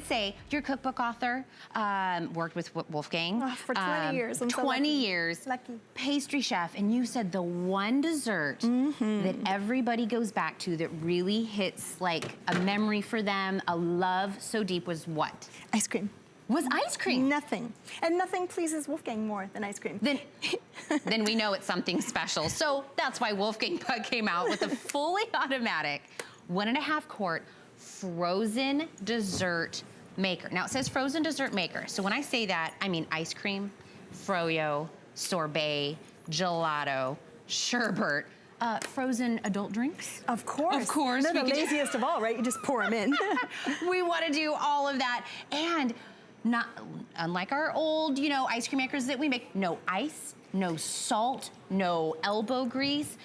Say your cookbook author, worked with Wolfgang for 20 years. I'm 20 years. Lucky. Pastry chef, and you said the one dessert that everybody goes back to that really hits like a memory for them, a love so deep was what? Ice cream. Was ice cream? Nothing. And nothing pleases Wolfgang more than ice cream. Then we know it's something special. So that's why Wolfgang came out with a fully automatic 1.5 quart frozen dessert maker. Now it says frozen dessert maker. So when I say that, I mean ice cream, froyo, sorbet, gelato, sherbet, frozen adult drinks. Of course. Of course. They're the laziest of all, right? You just pour them in. We want to do all of that. And not unlike our old, ice cream makers that we make, no ice, no salt, no elbow grease.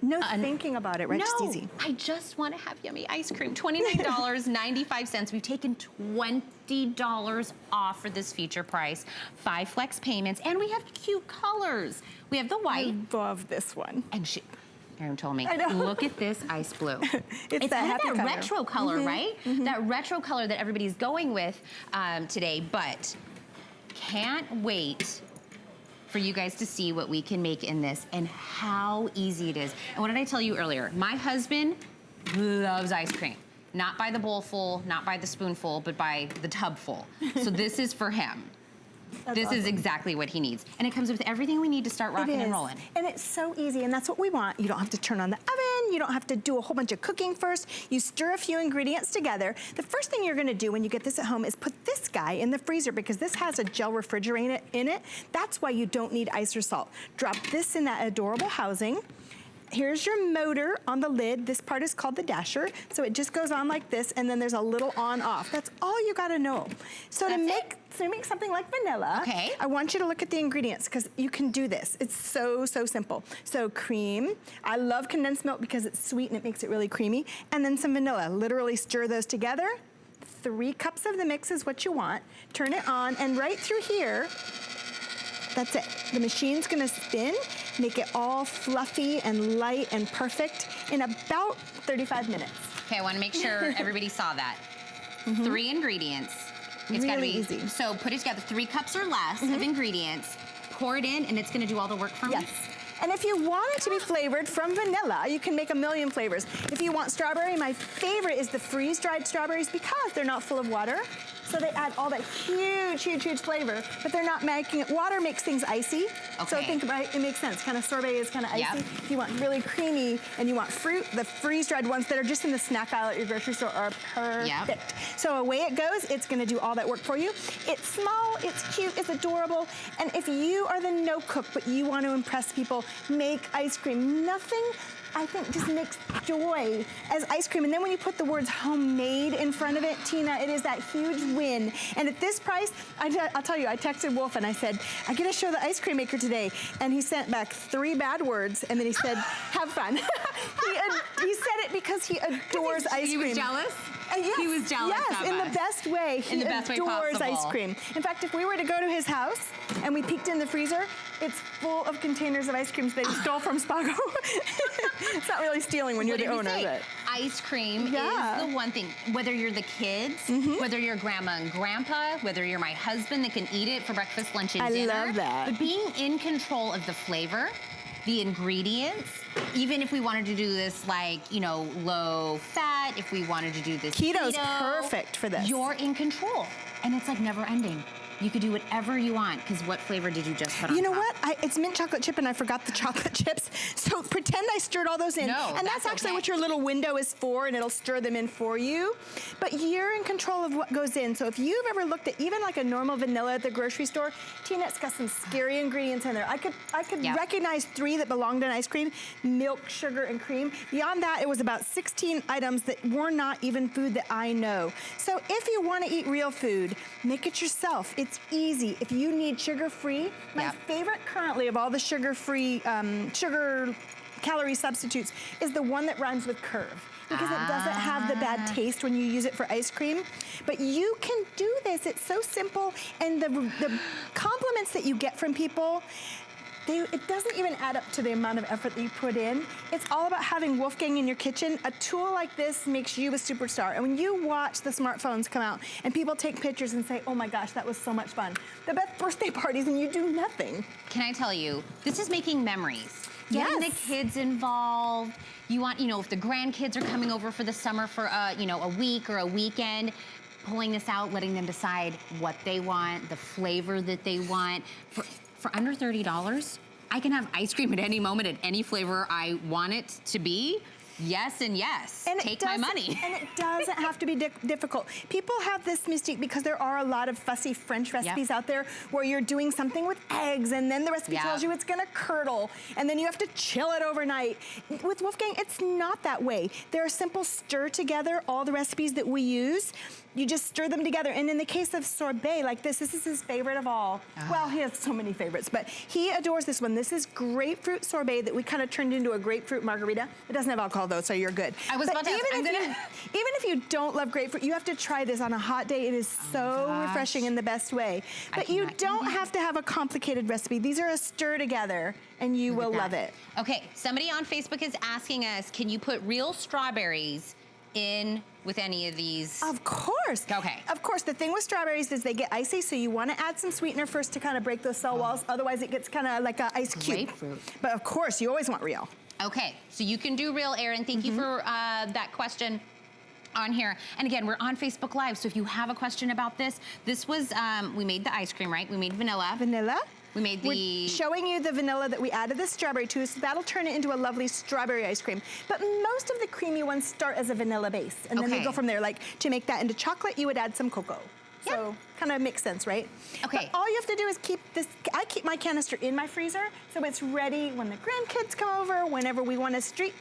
No thinking about it, right? No, just easy. I just want to have yummy ice cream. $29.95. We've taken $20 off for this feature price. 5 flex payments, and we have cute colors. We have the white. I love this one. And Erin told me, I know. Look at this ice blue. It's that happy color. Retro color, right? That retro color that everybody's going with today, but can't wait for you guys to see what we can make in this and how easy it is. And what did I tell you earlier? My husband loves ice cream. Not by the bowlful, not by the spoonful, but by the tubful. So this is for him. This is exactly what he needs. And it comes with everything we need to start rocking and rolling. And it's so easy, and that's what we want. You don't have to turn on the oven. You don't have to do a whole bunch of cooking first. You stir a few ingredients together. The first thing you're gonna do when you get this at home is put this guy in the freezer because this has a gel refrigerant in it. That's why you don't need ice or salt. Drop this in that adorable housing. Here's your motor on the lid. This part is called the dasher. So it just goes on like this, and then there's a little on off. That's all you gotta know. So to make something like vanilla, I want you to look at the ingredients because you can do this. It's so, so simple. So cream, I love condensed milk because it's sweet and it makes it really creamy. And then some vanilla, literally stir those together. 3 cups of the mix is what you want. Turn it on, and right through here, that's it. The machine's gonna spin, make it all fluffy and light and perfect in about 35 minutes. Okay, I wanna make sure everybody saw that. 3 ingredients. It's gotta be easy. So put it together, 3 cups or less of ingredients, pour it in, and it's gonna do all the work for me? Yes. And if you want it to be flavored from vanilla, you can make a million flavors. If you want strawberry, my favorite is the freeze-dried strawberries because they're not full of water. So they add all that huge, huge, huge flavor, but they're not making it. Water makes things icy. Okay. So think about it, it makes sense. Kind of sorbet is kind of icy. If you want really creamy and you want fruit, the freeze-dried ones that are just in the snack aisle at your grocery store are perfect. So away it goes, it's gonna do all that work for you. It's small, it's cute, it's adorable. And if you are the no cook, but you want to impress people, make ice cream. Nothing, I think, just makes joy as ice cream. And then when you put the words homemade in front of it, Tina, it is that huge win. And at this price, I'll tell you, I texted Wolf and I said, I get to show the ice cream maker today. And he sent back 3 bad words. And then he said, have fun. He said it because he adores ice cream. He was jealous? Yes, he was jealous yes, in the best way. He adores ice cream. In fact, if we were to go to his house and we peeked in the freezer, it's full of containers of ice creams that he stole from Spago. It's not really stealing when you're the owner. But ice cream is the one thing, whether you're the kids, whether you're grandma and grandpa, whether you're my husband that can eat it for breakfast, lunch, and dinner. I love that. But being in control of the flavor, the ingredients, even if we wanted to do this like, low fat, if we wanted to do this Keto's perfect for this. You're in control. And it's like never ending. You could do whatever you want, because what flavor did you just put on You know top? what? It's mint chocolate chip, and I forgot the chocolate chips. So pretend I stirred all those in. No, and that's actually what your little window is for, and it'll stir them in for you. But you're in control of what goes in. So if you've ever looked at even like a normal vanilla at the grocery store, Tina, it's got some scary ingredients in there. I could recognize 3 that belonged in ice cream: milk, sugar, and cream. Beyond that, it was about 16 items that were not even food that I know. So if you want to eat real food, make it yourself. It's easy. If you need sugar-free, my favorite currently of all the sugar-free, sugar calorie substitutes is the one that rhymes with curve, because it doesn't have the bad taste when you use it for ice cream. But you can do this. It's so simple, and the compliments that you get from people, it doesn't even add up to the amount of effort that you put in. It's all about having Wolfgang in your kitchen. A tool like this makes you a superstar. And when you watch the smartphones come out and people take pictures and say, oh my gosh, that was so much fun. The best birthday parties and you do nothing. Can I tell you, this is making memories. Getting Yes. the kids involved. You want, if the grandkids are coming over for the summer for, a week or a weekend, pulling this out, letting them decide what they want, the flavor that they want. For under $30, I can have ice cream at any moment, at any flavor I want it to be. Yes and yes. And take my money. And it doesn't have to be difficult. People have this mystique because there are a lot of fussy French recipes out there where you're doing something with eggs and then the recipe tells you it's gonna curdle and then you have to chill it overnight. With Wolfgang, it's not that way. They're simple stir together, all the recipes that we use. You just stir them together. And in the case of sorbet like this is his favorite of all. Well, he has so many favorites, but he adores this one. This is grapefruit sorbet that we kind of turned into a grapefruit margarita. It doesn't have alcohol though, so you're good. I was about to ask, even if you don't love grapefruit, you have to try this on a hot day. It is so refreshing in the best way. But you don't have to have a complicated recipe. These are a stir together and you will love it. Okay, somebody on Facebook is asking us, can you put real strawberries in with any of these? Of course. Okay. Of course, the thing with strawberries is they get icy, so you want to add some sweetener first to kind of break those cell walls. Otherwise, it gets kind of like an ice cube. Grapefruit. But of course, you always want real. Okay, so you can do real, Erin. Thank you for that question on here. And again, we're on Facebook Live, so if you have a question about this, this was, we made the ice cream, right? We made vanilla. Vanilla. We made the... We're showing you the vanilla that we added the strawberry to, so that'll turn it into a lovely strawberry ice cream. But most of the creamy ones start as a vanilla base, and then they go from there. Like, to make that into chocolate, you would add some cocoa. So, kind of makes sense, right? Okay. But all you have to do is keep this, I keep my canister in my freezer, so it's ready when the grandkids come over, whenever we want a sweet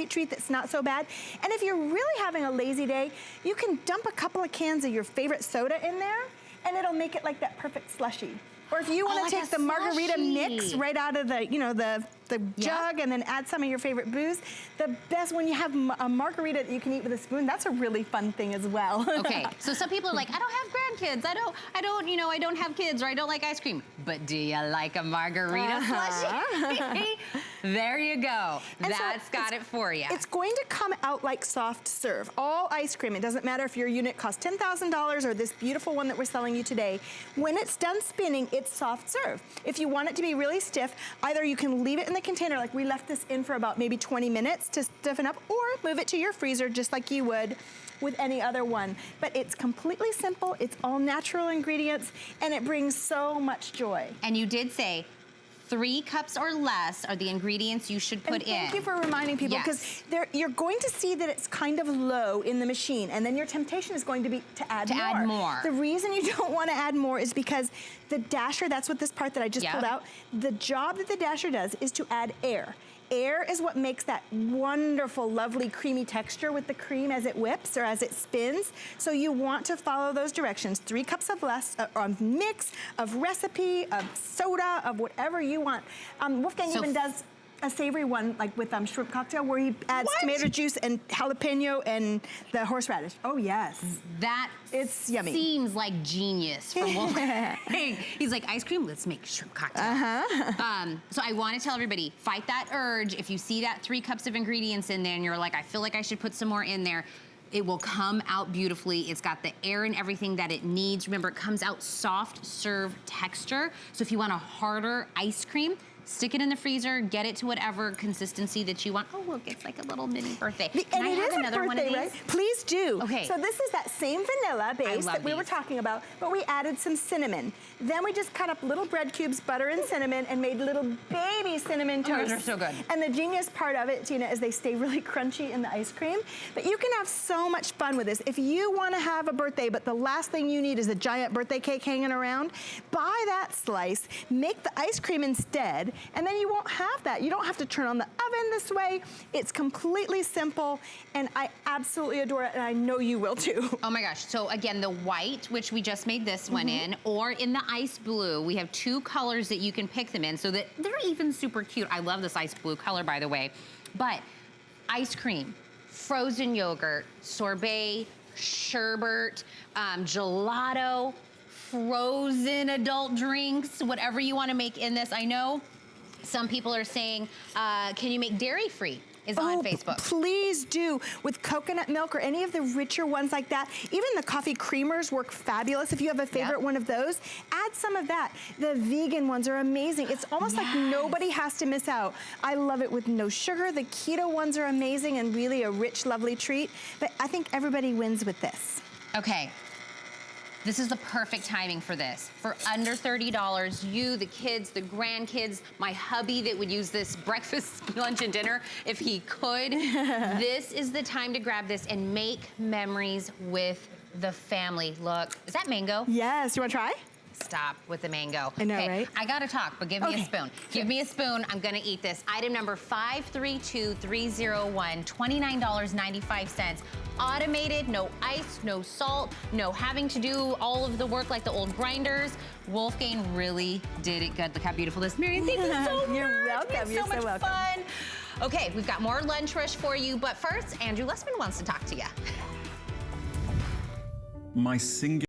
treat that's not so bad. And if you're really having a lazy day, you can dump a couple of cans of your favorite soda in there, and it'll make it like that perfect slushie. Or if you want to take the margarita mix right out of the jug and then add some of your favorite booze, the best when you have a margarita that you can eat with a spoon, that's a really fun thing as well. Okay, so some people are like, I don't have grandkids, I don't have kids, or I don't like ice cream. But do you like a margarita slushie? There you go. And that's got it for you. It's going to come out like soft serve. All ice cream, it doesn't matter if your unit costs $10,000 or this beautiful one that we're selling you today. When it's done spinning, it's soft serve. If you want it to be really stiff, either you can leave it in the container, like we left this in for about maybe 20 minutes to stiffen up, or move it to your freezer just like you would with any other one. But it's completely simple, it's all natural ingredients, and it brings so much joy. And you did say 3 cups or less are the ingredients you should put in. Thank you for reminding people, because you're going to see that it's kind of low in the machine, and then your temptation is going to be to add more. The reason you don't want to add more is because the dasher, that's what this part that I just pulled out, the job that the dasher does is to add air. Air is what makes that wonderful, lovely, creamy texture with the cream as it whips or as it spins. So you want to follow those directions. 3 cups of less, of mix, of recipe, of soda, of whatever you want. Wolfgang even does a savory one, like with shrimp cocktail, where he adds tomato juice and jalapeno and the horseradish. Oh yes, it's yummy. Seems like genius from Wolfgang. He's like, ice cream, let's make shrimp cocktail. So I want to tell everybody, fight that urge. If you see that 3 cups of ingredients in there and you're like, I feel like I should put some more in there, it will come out beautifully. It's got the air and everything that it needs. Remember, it comes out soft serve texture. So if you want a harder ice cream, stick it in the freezer, get it to whatever consistency that you want. Oh, look, it's like a little mini birthday. Can I have another one of these? Right? Please do. Okay. So this is that same vanilla base that we were talking about, but we added some cinnamon. Then we just cut up little bread cubes, butter and cinnamon, and made little baby cinnamon toasts. Those are so good. And the genius part of it, Tina, is they stay really crunchy in the ice cream. But you can have so much fun with this. If you want to have a birthday, but the last thing you need is a giant birthday cake hanging around, buy that slice, make the ice cream instead, and then you won't have that. You don't have to turn on the oven this way. It's completely simple, and I absolutely adore it, and I know you will too. Oh my gosh, so again, the white, which we just made this one in, or in the ice blue, we have 2 colors that you can pick them in, so that they're even super cute. I love this ice blue color, by the way. But ice cream, frozen yogurt, sorbet, sherbet, gelato, frozen adult drinks, whatever you want to make in this. I know some people are saying, can you make dairy-free? Is on Facebook. Please do, with coconut milk or any of the richer ones like that. Even the coffee creamers work fabulous. If you have a favorite one of those, add some of that. The vegan ones are amazing. It's almost like nobody has to miss out. I love it with no sugar. The keto ones are amazing and really a rich, lovely treat. But I think everybody wins with this. Okay. This is the perfect timing for this. For under $30, you, the kids, the grandkids, my hubby that would use this breakfast, lunch, and dinner if he could. This is the time to grab this and make memories with the family. Look, is that mango? Yes, you wanna try? Stop with the mango. I know, right? I gotta talk, but give me a spoon. Give me a spoon, I'm gonna eat this. Item number 532301, $29.95. Automated, no ice, no salt, no having to do all of the work like the old grinders. Wolfgang really did it good. Look how beautiful this is. Marian, thank you so much. You're welcome. You're so much fun. Okay, we've got more lunch rush for you, but first, Andrew Lessman wants to talk to you. My singular